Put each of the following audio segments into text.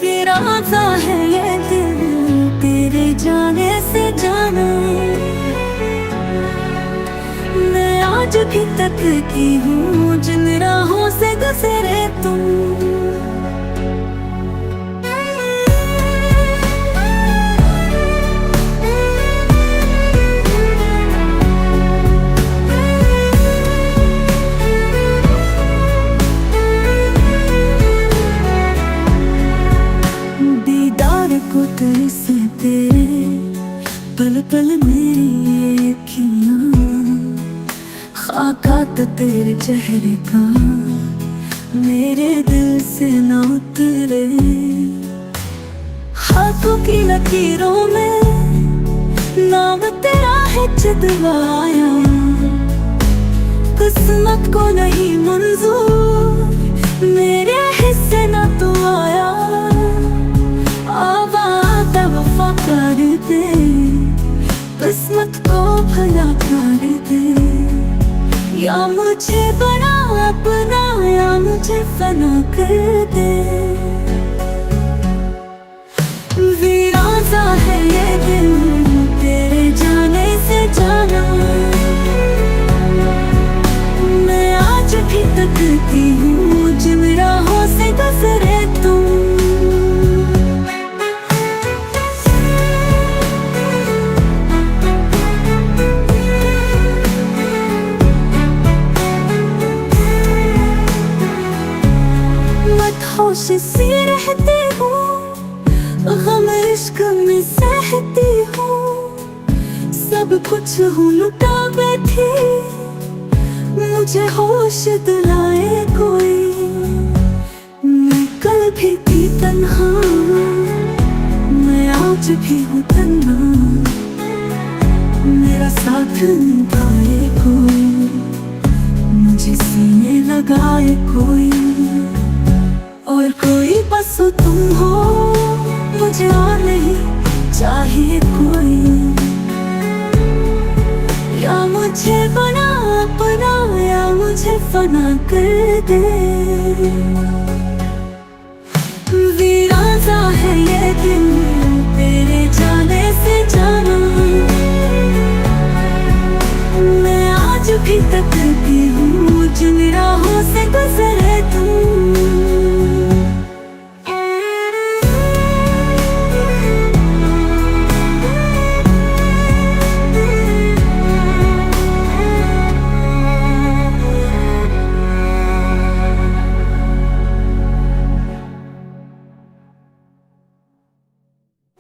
फिराता है ये दिल तेरे जाने से जाना। मैं आज भी तकती हूँ जिन राहों से गुजरे तुम। को तरसे तेरे पल पल मेरी अखियाँ, खाका तेरे चेहरे का मेरे दिल से न उतरे। हाथों की लकीरों में नाम तेरा है चितवाया, किस्मत को नहीं मंजूर मेरे हिस्से न तू आया। कर दे किस्मत को भला कर दे, या मुझे बना अपना या मुझे फना कर दे। वीराना है ये दिल तेरे जाने से जाना। मैं आज भी तकती हूँ जिन राहों से गुजरे तुम। होश सी रहती हूँ, गम इश्क में सहती हूँ, सब कुछ हूँ लुटा बैठी, मुझे होश दिलाए कोई। मैं कल भी थी तन्हा, मैं आज भी हूँ तन्हा, मेरा साथ निभाए कोई, मुझे सीने लगाए कोई। और कोई बस तुम हो मुझे और नहीं चाहिए कोई, या मुझे बना अपना या मुझे फना कर दे। वीराना है ये दिल तेरे जाने से जाना। मैं आज भी तकती हूँ जिन राहों से गुजरे तुम।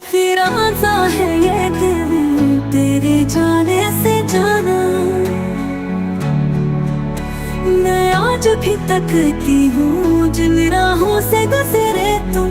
फिराता है ये दिल तेरे जाने से जाना। मैं आज भी तकती हूँ जिन राहों से गुजरे तुम।